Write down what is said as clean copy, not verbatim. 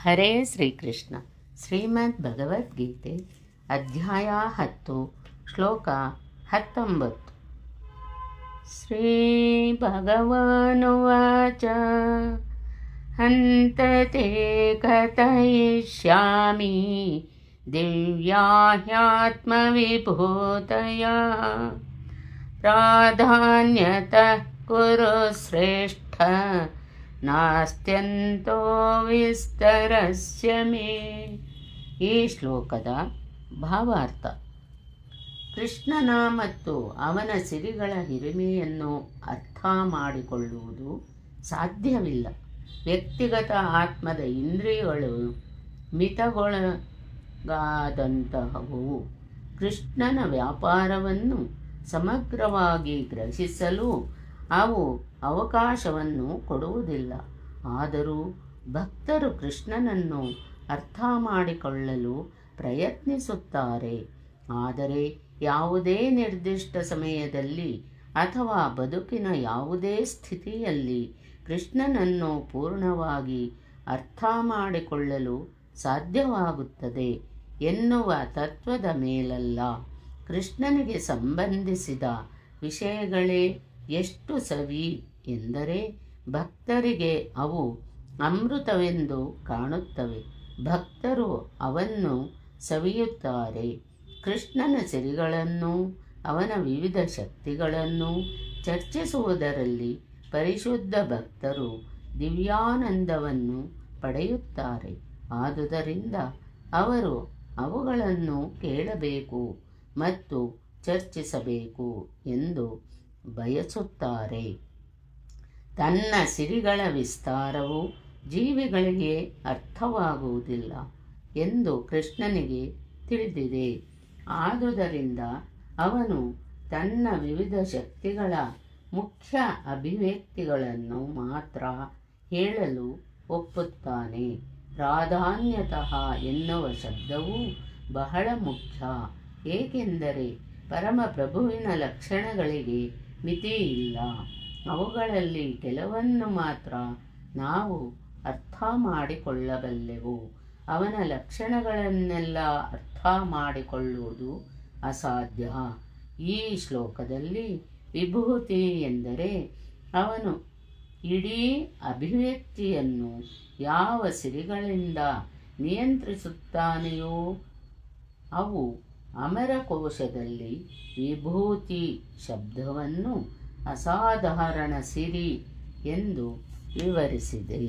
ಹರೇ ಶ್ರೀಕೃಷ್ಣ. ಶ್ರೀಮದ್ ಭಗವದ್ಗೀತೆ ಅಧ್ಯಾಯ 10 ಶ್ಲೋಕ 19. ಶ್ರೀ ಭಗವಾನುವಾಚ ಹಂತತೆ ಕಥಯಿಷ್ಯಾಮಿ ದಿವ್ಯಾ ಹ್ಯಾತ್ಮವಿಭೂತಯ ಪ್ರಾಧಾನ್ಯತಃ ಕುರು ಶ್ರೇಷ್ಠ ನಾಸ್ತ್ಯಂತೋ ವಿಸ್ತರಸ್ಯ ಮೇ. ಈ ಶ್ಲೋಕದ ಭಾವಾರ್ಥ: ಕೃಷ್ಣನ ಮತ್ತು ಅವನ ಸಿರಿಗಳ ಹಿರಿಮೆಯನ್ನು ಅರ್ಥ ಮಾಡಿಕೊಳ್ಳುವುದು ಸಾಧ್ಯವಿಲ್ಲ. ವ್ಯಕ್ತಿಗತ ಆತ್ಮದ ಇಂದ್ರಿಯಗಳು ಮಿತಗೊಳಗಾದಂತಹವು. ಕೃಷ್ಣನ ವ್ಯಾಪಾರವನ್ನು ಸಮಗ್ರವಾಗಿ ಗ್ರಹಿಸಲು ಅವು ಅವಕಾಶವನ್ನು ಕೊಡುವುದಿಲ್ಲ. ಆದರೂ ಭಕ್ತರು ಕೃಷ್ಣನನ್ನು ಅರ್ಥ ಮಾಡಿಕೊಳ್ಳಲು ಪ್ರಯತ್ನಿಸುತ್ತಾರೆ. ಆದರೆ ಯಾವುದೇ ನಿರ್ದಿಷ್ಟ ಸಮಯದಲ್ಲಿ ಅಥವಾ ಬದುಕಿನ ಯಾವುದೇ ಸ್ಥಿತಿಯಲ್ಲಿ ಕೃಷ್ಣನನ್ನು ಪೂರ್ಣವಾಗಿ ಅರ್ಥ ಮಾಡಿಕೊಳ್ಳಲು ಸಾಧ್ಯವಾಗುತ್ತದೆ ಎನ್ನುವ ತತ್ವದ ಮೇಲಲ್ಲ. ಕೃಷ್ಣನಿಗೆ ಸಂಬಂಧಿಸಿದ ವಿಷಯಗಳೇ ಎಷ್ಟು ಸವಿ ಎಂದರೆ ಭಕ್ತರಿಗೆ ಅವು ಅಮೃತವೆಂದು ಕಾಣುತ್ತವೆ. ಭಕ್ತರು ಅವನ್ನು ಸವಿಯುತ್ತಾರೆ. ಕೃಷ್ಣನ ಸಿರಿಗಳನ್ನು, ಅವನ ವಿವಿಧ ಶಕ್ತಿಗಳನ್ನು ಚರ್ಚಿಸುವುದರಲ್ಲಿ ಪರಿಶುದ್ಧ ಭಕ್ತರು ದಿವ್ಯಾನಂದವನ್ನು ಪಡೆಯುತ್ತಾರೆ. ಆದುದರಿಂದ ಅವರು ಅವುಗಳನ್ನು ಕೇಳಬೇಕು ಮತ್ತು ಚರ್ಚಿಸಬೇಕು ಎಂದು ಬಯಸುತ್ತಾರೆ. ತನ್ನ ಸಿರಿಗಳ ವಿಸ್ತಾರವು ಜೀವಿಗಳಿಗೆ ಅರ್ಥವಾಗುವುದಿಲ್ಲ ಎಂದು ಕೃಷ್ಣನಿಗೆ ತಿಳಿದಿದೆ. ಆದುದರಿಂದ ಅವನು ತನ್ನ ವಿವಿಧ ಶಕ್ತಿಗಳ ಮುಖ್ಯ ಅಭಿವ್ಯಕ್ತಿಗಳನ್ನು ಮಾತ್ರ ಹೇಳಲು ಒಪ್ಪುತ್ತಾನೆ. ಪ್ರಾಧಾನ್ಯತಃ ಎನ್ನುವ ಶಬ್ದವು ಬಹಳ ಮುಖ್ಯ. ಏಕೆಂದರೆ ಪರಮಪ್ರಭುವಿನ ಲಕ್ಷಣಗಳಿಗೆ ಮಿತಿಯಿಲ್ಲ. ಅವುಗಳಲ್ಲಿ ಕೆಲವನ್ನು ಮಾತ್ರ ನಾವು ಅರ್ಥ ಮಾಡಿಕೊಳ್ಳಬಲ್ಲೆವು. ಅವನ ಲಕ್ಷಣಗಳನ್ನೆಲ್ಲ ಅರ್ಥ ಮಾಡಿಕೊಳ್ಳುವುದು ಅಸಾಧ್ಯ. ಈ ಶ್ಲೋಕದಲ್ಲಿ ವಿಭೂತಿ ಎಂದರೆ ಅವನು ಇಡೀ ಅಭಿವ್ಯಕ್ತಿಯನ್ನು ಯಾವ ಸಿರಿಗಳಿಂದ ನಿಯಂತ್ರಿಸುತ್ತಾನೆಯೋ ಅವು ಅಮರಕೋಶದಲ್ಲಿ ವಿಭೂತಿ ಶಬ್ದವನ್ನು ಅಸಾಧಾರಣ ಸಿರಿ ಎಂದು ವಿವರಿಸಿದೆ.